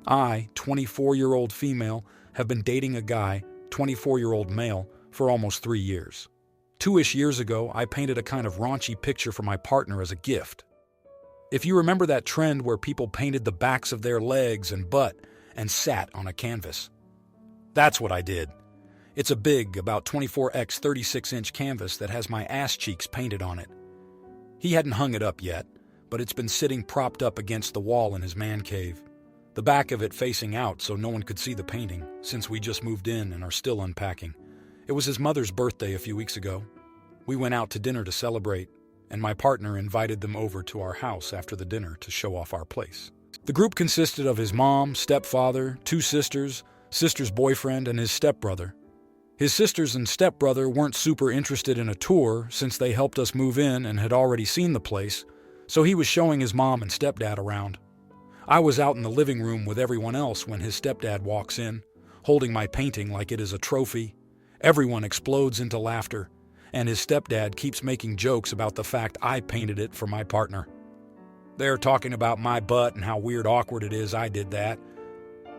I, 24-year-old female, have been dating a guy, 24-year-old male, for almost 3 years. 2-ish years ago, I painted a kind of raunchy picture for my partner as a gift. If you remember that trend where people painted the backs of their legs and butt and sat on a canvas. That's what I did. It's a big, about 24x 36-inch canvas that has my ass cheeks painted on it. He hadn't hung it up yet, but it's been sitting propped up against the wall in his man cave. The back of it facing out so no one could see the painting, since we just moved in and are still unpacking. It was his mother's birthday a few weeks ago. We went out to dinner to celebrate, and my partner invited them over to our house after the dinner to show off our place. The group consisted of his mom, stepfather, 2 sisters, sister's boyfriend, and his stepbrother. His sisters and stepbrother weren't super interested in a tour since they helped us move in and had already seen the place, so he was showing his mom and stepdad around. I was out in the living room with everyone else when his stepdad walks in, holding my painting like it is a trophy. Everyone explodes into laughter, and his stepdad keeps making jokes about the fact I painted it for my partner. They're talking about my butt and how weird awkward it is I did that.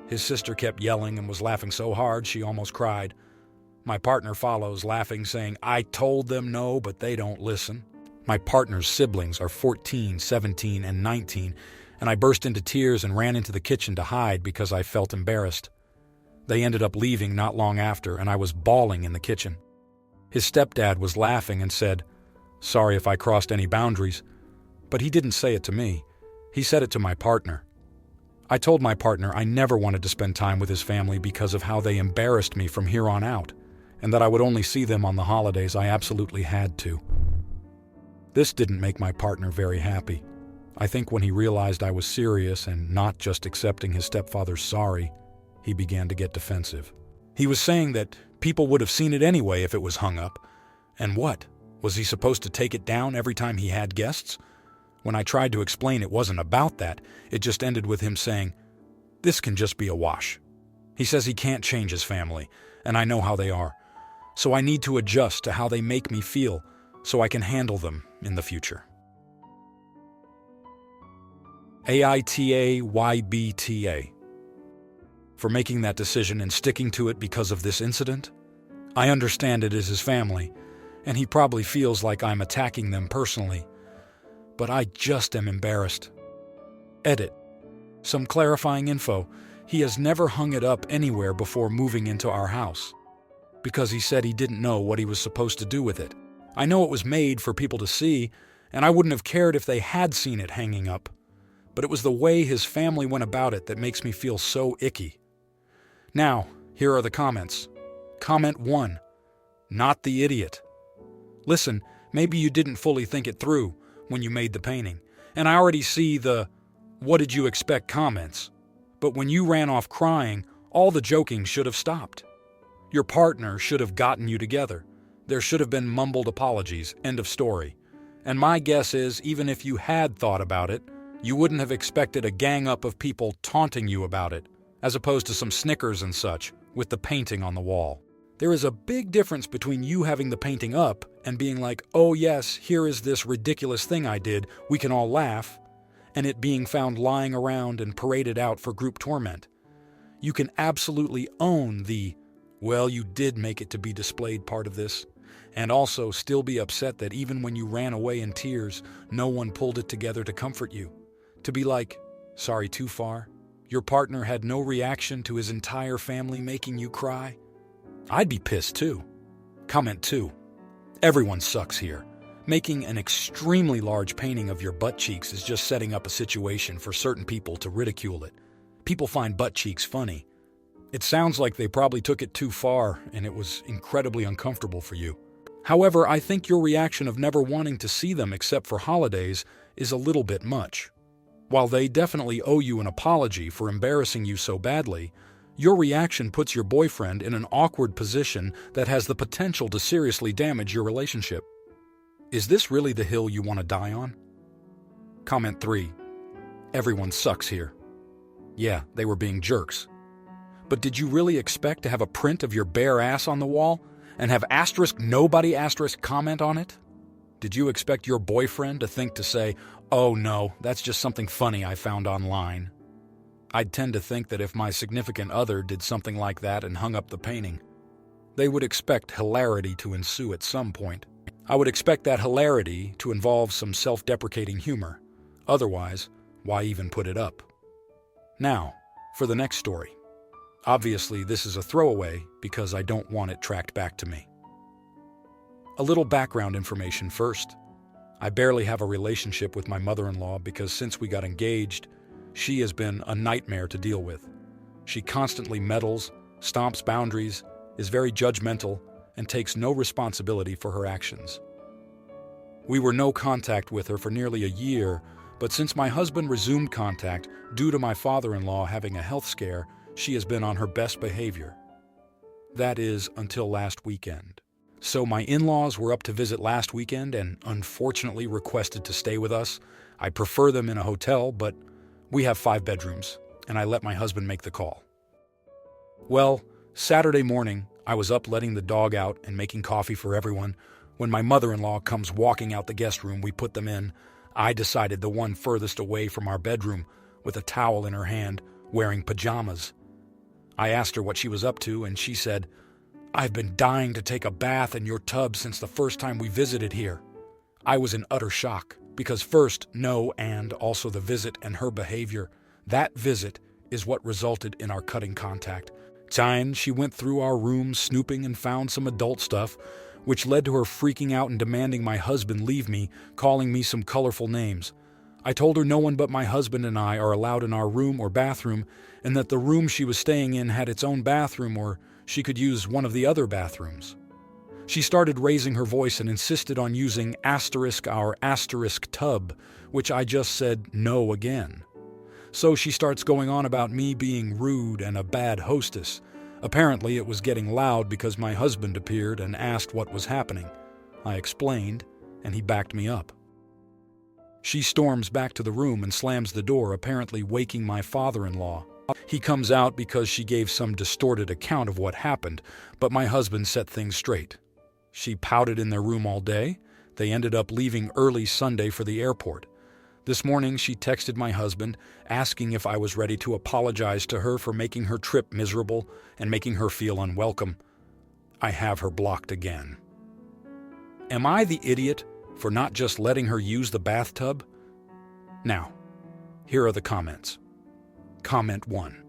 His sister kept yelling and was laughing so hard she almost cried. My partner follows, laughing, saying, "I told them no, but they don't listen." My partner's siblings are 14, 17, and 19, and I burst into tears and ran into the kitchen to hide because I felt embarrassed. They ended up leaving not long after, and I was bawling in the kitchen. His stepdad was laughing and said, "Sorry if I crossed any boundaries," but he didn't say it to me. He said it to my partner. I told my partner I never wanted to spend time with his family because of how they embarrassed me from here on out, and that I would only see them on the holidays I absolutely had to. This didn't make my partner very happy. I think when he realized I was serious and not just accepting his stepfather's sorry, he began to get defensive. He was saying that people would have seen it anyway if it was hung up. And what? Was he supposed to take it down every time he had guests? When I tried to explain it wasn't about that, it just ended with him saying, "This can just be a wash." He says he can't change his family, and I know how they are. So I need to adjust to how they make me feel so I can handle them in the future. AITA for making that decision and sticking to it because of this incident. I understand it is his family, and he probably feels like I'm attacking them personally, but I just am embarrassed. Edit. Some clarifying info. He has never hung it up anywhere before moving into our house, because he said he didn't know what he was supposed to do with it. I know it was made for people to see, and I wouldn't have cared if they had seen it hanging up, but it was the way his family went about it that makes me feel so icky. Now, here are the comments. Comment 1. Not the idiot. Listen, maybe you didn't fully think it through when you made the painting, and I already see the "what did you expect" comments, but when you ran off crying, all the joking should have stopped. Your partner should have gotten you together. There should have been mumbled apologies, end of story. And my guess is, even if you had thought about it, you wouldn't have expected a gang up of people taunting you about it, as opposed to some snickers and such, with the painting on the wall. There is a big difference between you having the painting up and being like, "Oh yes, here is this ridiculous thing I did, we can all laugh," and it being found lying around and paraded out for group torment. You can absolutely own the, "well, you did make it to be displayed" part of this, and also still be upset that even when you ran away in tears, no one pulled it together to comfort you. To be like, "Sorry, too far?" Your partner had no reaction to his entire family making you cry? I'd be pissed too. Comment 2. Everyone sucks here. Making an extremely large painting of your butt cheeks is just setting up a situation for certain people to ridicule it. People find butt cheeks funny. It sounds like they probably took it too far and it was incredibly uncomfortable for you. However, I think your reaction of never wanting to see them except for holidays is a little bit much. While they definitely owe you an apology for embarrassing you so badly, your reaction puts your boyfriend in an awkward position that has the potential to seriously damage your relationship. Is this really the hill you want to die on? Comment 3. Everyone sucks here. Yeah, they were being jerks. But did you really expect to have a print of your bare ass on the wall and have *nobody* comment on it? Did you expect your boyfriend to think to say, "Oh no, that's just something funny I found online"? I'd tend to think that if my significant other did something like that and hung up the painting, they would expect hilarity to ensue at some point. I would expect that hilarity to involve some self-deprecating humor. Otherwise, why even put it up? Now, for the next story. Obviously, this is a throwaway because I don't want it tracked back to me. A little background information first. I barely have a relationship with my mother-in-law because since we got engaged, she has been a nightmare to deal with. She constantly meddles, stomps boundaries, is very judgmental, and takes no responsibility for her actions. We were no contact with her for nearly a year, but since my husband resumed contact due to my father-in-law having a health scare, she has been on her best behavior. That is, until last weekend. So my in-laws were up to visit last weekend and unfortunately requested to stay with us. I prefer them in a hotel, but we have 5 bedrooms, and I let my husband make the call. Well, Saturday morning, I was up letting the dog out and making coffee for everyone. When my mother-in-law comes walking out the guest room we put them in, I decided the one furthest away from our bedroom, with a towel in her hand, wearing pajamas. I asked her what she was up to, and she said, "I've been dying to take a bath in your tub since the first time we visited here." I was in utter shock, because first, no, and also the visit and her behavior. That visit is what resulted in our cutting contact. Then she went through our room snooping and found some adult stuff, which led to her freaking out and demanding my husband leave me, calling me some colorful names. I told her no one but my husband and I are allowed in our room or bathroom, and that the room she was staying in had its own bathroom or she could use one of the other bathrooms. She started raising her voice and insisted on using our asterisk tub, which I just said no again. So she starts going on about me being rude and a bad hostess. Apparently it was getting loud because my husband appeared and asked what was happening. I explained, and he backed me up. She storms back to the room and slams the door, apparently waking my father-in-law. He comes out because she gave some distorted account of what happened, but my husband set things straight. She pouted in their room all day. They ended up leaving early Sunday for the airport. This morning, she texted my husband, asking if I was ready to apologize to her for making her trip miserable and making her feel unwelcome. I have her blocked again. Am I the idiot for not just letting her use the bathtub? Now, here are the comments. Comment 1.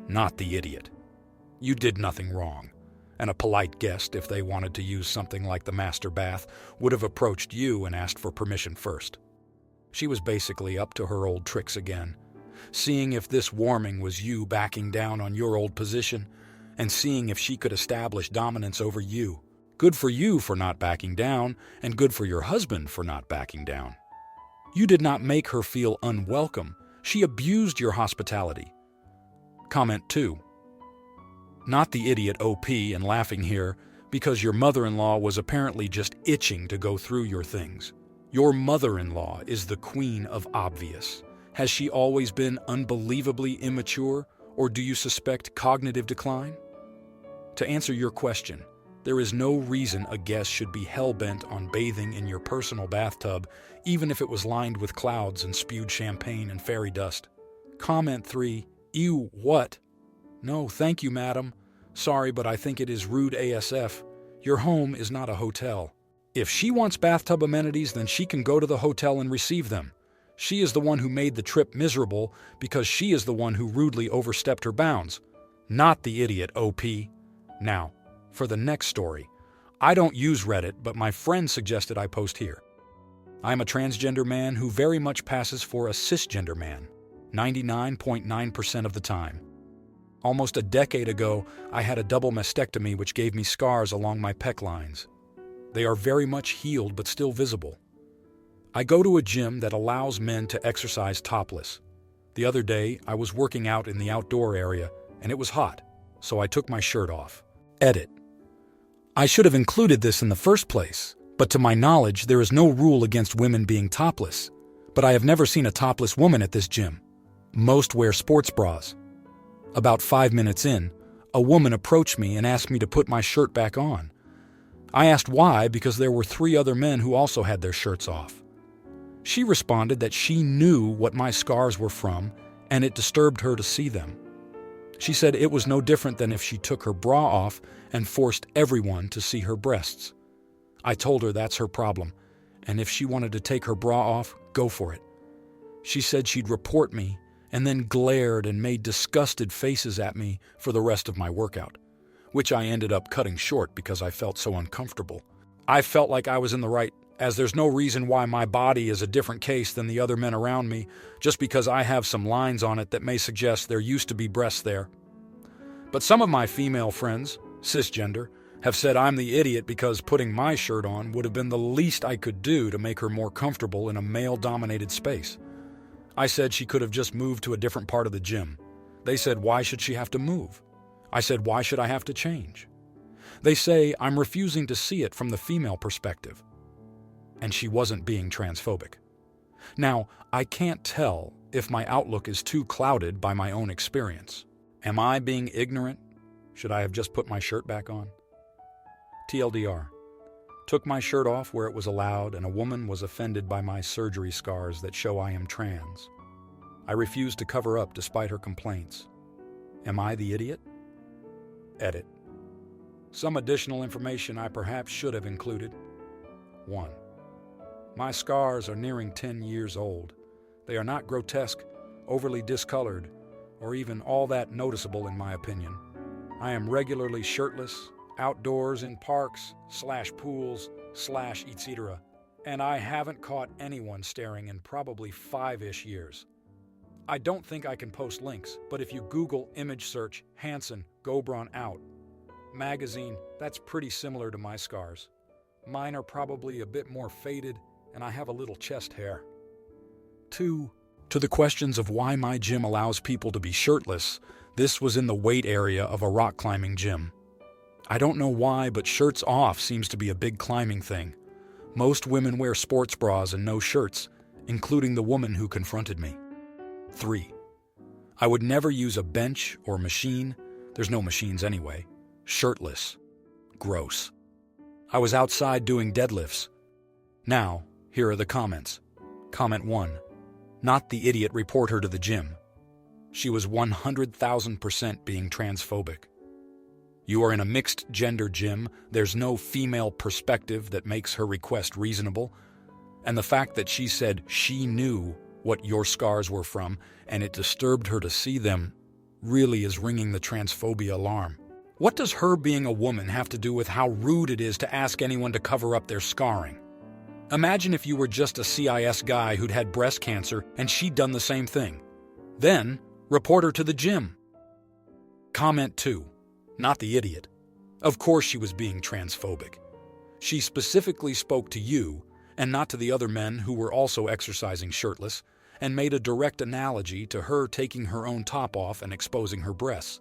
Not the idiot. You did nothing wrong, and a polite guest, if they wanted to use something like the master bath, would have approached you and asked for permission first. She was basically up to her old tricks again, seeing if this warming was you backing down on your old position, and seeing if she could establish dominance over you. Good for you for not backing down, and good for your husband for not backing down. You did not make her feel unwelcome. She abused your hospitality. Comment 2. Not the idiot OP and laughing here because your mother-in-law was apparently just itching to go through your things. Your mother-in-law is the queen of obvious. Has she always been unbelievably immature, or do you suspect cognitive decline? To answer your question, there is no reason a guest should be hell-bent on bathing in your personal bathtub, even if it was lined with clouds and spewed champagne and fairy dust. Comment 3. Ew, what? No, thank you, madam. Sorry, but I think it is rude ASF. Your home is not a hotel. If she wants bathtub amenities, then she can go to the hotel and receive them. She is the one who made the trip miserable because she is the one who rudely overstepped her bounds, not the idiot OP. Now, for the next story. I don't use Reddit, but my friend suggested I post here. I'm a transgender man who very much passes for a cisgender man, 99.9% of the time. Almost a decade ago, I had a double mastectomy which gave me scars along my pec lines. They are very much healed but still visible. I go to a gym that allows men to exercise topless. The other day, I was working out in the outdoor area, and it was hot, so I took my shirt off. Edit. I should have included this in the first place, but to my knowledge, there is no rule against women being topless. But I have never seen a topless woman at this gym. Most wear sports bras. About 5 minutes in, a woman approached me and asked me to put my shirt back on. I asked why because there were 3 other men who also had their shirts off. She responded that she knew what my scars were from and it disturbed her to see them. She said it was no different than if she took her bra off and forced everyone to see her breasts. I told her that's her problem, and if she wanted to take her bra off, go for it. She said she'd report me, and then glared and made disgusted faces at me for the rest of my workout, which I ended up cutting short because I felt so uncomfortable. I felt like I was in the right, as there's no reason why my body is a different case than the other men around me, just because I have some lines on it that may suggest there used to be breasts there. But some of my female friends, cisgender, have said I'm the idiot because putting my shirt on would have been the least I could do to make her more comfortable in a male-dominated space. I said she could have just moved to a different part of the gym. They said, why should she have to move? I said, why should I have to change? They say I'm refusing to see it from the female perspective. And she wasn't being transphobic. Now, I can't tell if my outlook is too clouded by my own experience. Am I being ignorant? Should I have just put my shirt back on? TLDR. Took my shirt off where it was allowed, and a woman was offended by my surgery scars that show I am trans. I refused to cover up despite her complaints. Am I the idiot? Edit. Some additional information I perhaps should have included. 1. My scars are nearing 10 years old. They are not grotesque, overly discolored, or even all that noticeable in my opinion. I am regularly shirtless, outdoors in parks, /pools, /etc. And I haven't caught anyone staring in probably 5-ish years. I don't think I can post links, but if you Google image search Hansen Gobron out magazine, that's pretty similar to my scars. Mine are probably a bit more faded, and I have a little chest hair. 2. To the questions of why my gym allows people to be shirtless, this was in the weight area of a rock climbing gym. I don't know why, but shirts off seems to be a big climbing thing. Most women wear sports bras and no shirts, including the woman who confronted me. 3. I would never use a bench or machine, there's no machines anyway, shirtless. Gross. I was outside doing deadlifts. Now, here are the comments. Comment 1. Not the idiot reporter to the gym. She was 100,000% being transphobic. You are in a mixed gender gym, there's no female perspective that makes her request reasonable, and the fact that she said she knew what your scars were from and it disturbed her to see them really is ringing the transphobia alarm. What does her being a woman have to do with how rude it is to ask anyone to cover up their scarring? Imagine if you were just a CIS guy who'd had breast cancer and she'd done the same thing. Then, report her to the gym. Comment 2. Not the idiot. Of course she was being transphobic. She specifically spoke to you and not to the other men who were also exercising shirtless, and made a direct analogy to her taking her own top off and exposing her breasts.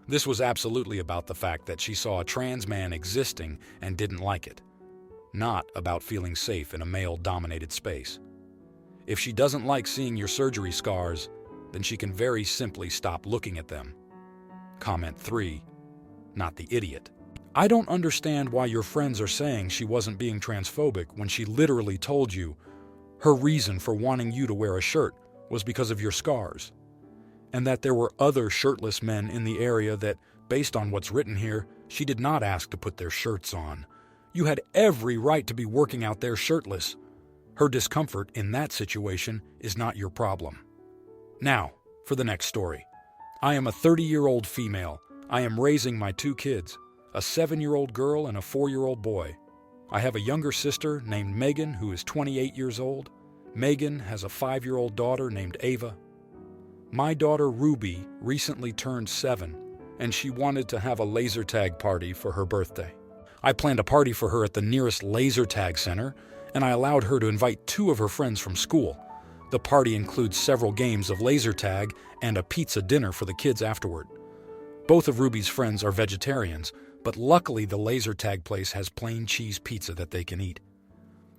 This was absolutely about the fact that she saw a trans man existing and didn't like it, not about feeling safe in a male-dominated space. If she doesn't like seeing your surgery scars, then she can very simply stop looking at them. Comment 3. Not the idiot. I don't understand why your friends are saying she wasn't being transphobic when she literally told you her reason for wanting you to wear a shirt was because of your scars, and that there were other shirtless men in the area that, based on what's written here, she did not ask to put their shirts on. You had every right to be working out there shirtless. Her discomfort in that situation is not your problem. Now, for the next story. I am a 30-year-old female. I am raising my 2 kids, a 7-year-old girl and a 4-year-old boy. I have a younger sister named Megan who is 28 years old. Megan has a 5-year-old daughter named Ava. My daughter Ruby recently turned 7, and she wanted to have a laser tag party for her birthday. I planned a party for her at the nearest laser tag center, and I allowed her to invite 2 of her friends from school. The party includes several games of laser tag and a pizza dinner for the kids afterward. Both of Ruby's friends are vegetarians, but luckily the laser tag place has plain cheese pizza that they can eat.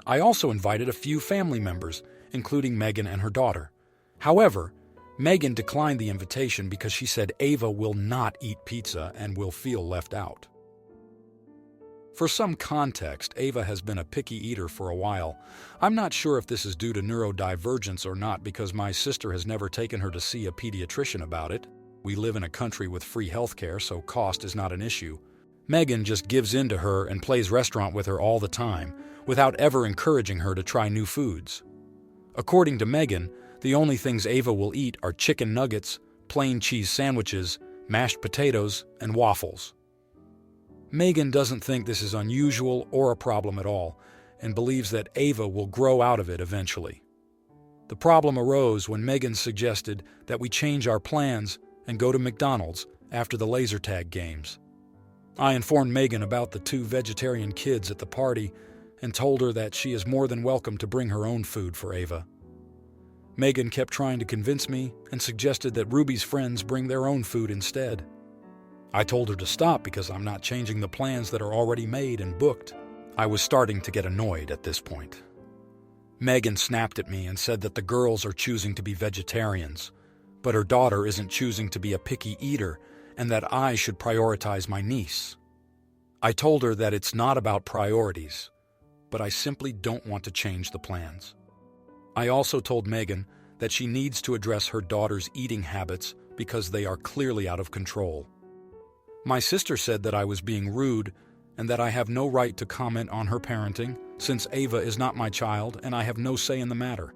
I also invited a few family members, including Megan and her daughter. However, Megan declined the invitation because she said Ava will not eat pizza and will feel left out. For some context, Ava has been a picky eater for a while. I'm not sure if this is due to neurodivergence or not because my sister has never taken her to see a pediatrician about it. We live in a country with free healthcare, so cost is not an issue. Megan just gives in to her and plays restaurant with her all the time, without ever encouraging her to try new foods. According to Megan, the only things Ava will eat are chicken nuggets, plain cheese sandwiches, mashed potatoes, and waffles. Megan doesn't think this is unusual or a problem at all, and believes that Ava will grow out of it eventually. The problem arose when Megan suggested that we change our plans and go to McDonald's after the laser tag games. I informed Megan about the 2 vegetarian kids at the party and told her that she is more than welcome to bring her own food for Ava. Megan kept trying to convince me and suggested that Ruby's friends bring their own food instead. I told her to stop because I'm not changing the plans that are already made and booked. I was starting to get annoyed at this point. Megan snapped at me and said that the girls are choosing to be vegetarians, but her daughter isn't choosing to be a picky eater and that I should prioritize my niece. I told her that it's not about priorities, but I simply don't want to change the plans. I also told Megan that she needs to address her daughter's eating habits because they are clearly out of control. My sister said that I was being rude and that I have no right to comment on her parenting since Ava is not my child and I have no say in the matter.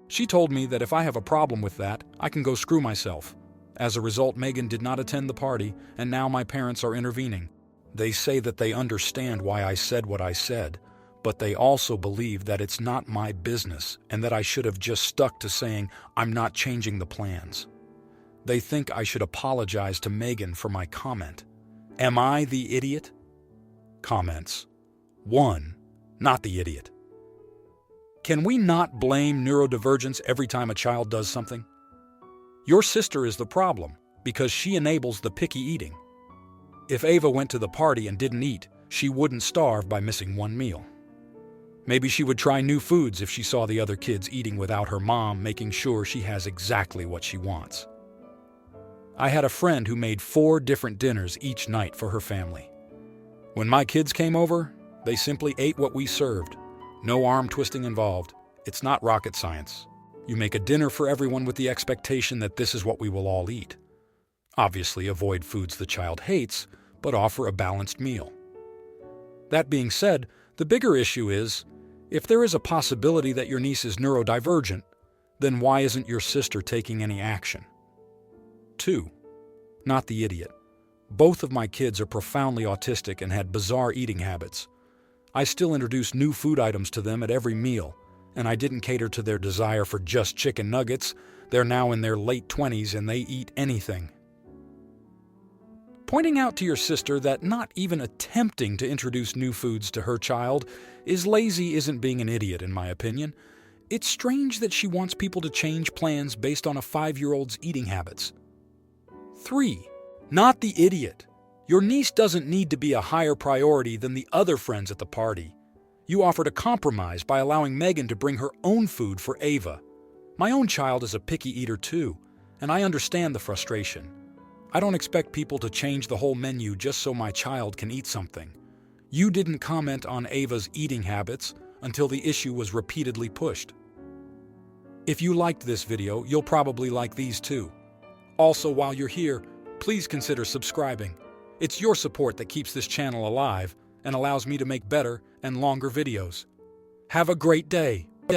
She told me that if I have a problem with that, I can go screw myself. As a result, Megan did not attend the party and now my parents are intervening. They say that they understand why I said what I said, but they also believe that it's not my business and that I should have just stuck to saying I'm not changing the plans. They think I should apologize to Megan for my comment. Am I the idiot? Comments. 1. Not the idiot. Can we not blame neurodivergence every time a child does something? Your sister is the problem because she enables the picky eating. If Ava went to the party and didn't eat, she wouldn't starve by missing one meal. Maybe she would try new foods if she saw the other kids eating without her mom making sure she has exactly what she wants. I had a friend who made 4 different dinners each night for her family. When my kids came over, they simply ate what we served. No arm twisting involved. It's not rocket science. You make a dinner for everyone with the expectation that this is what we will all eat. Obviously, avoid foods the child hates, but offer a balanced meal. That being said, the bigger issue is, if there is a possibility that your niece is neurodivergent, then why isn't your sister taking any action? 2. Not the idiot. Both of my kids are profoundly autistic and had bizarre eating habits. I still introduce new food items to them at every meal, and I didn't cater to their desire for just chicken nuggets. They're now in their late 20s and they eat anything. Pointing out to your sister that not even attempting to introduce new foods to her child is lazy isn't being an idiot, in my opinion. It's strange that she wants people to change plans based on a 5-year-old's eating habits. 3. Not the idiot. Your niece doesn't need to be a higher priority than the other friends at the party. You offered a compromise by allowing Megan to bring her own food for Ava. My own child is a picky eater too, and I understand the frustration. I don't expect people to change the whole menu just so my child can eat something. You didn't comment on Ava's eating habits until the issue was repeatedly pushed. If you liked this video, you'll probably like these too. Also, while you're here, please consider subscribing. It's your support that keeps this channel alive and allows me to make better and longer videos. Have a great day!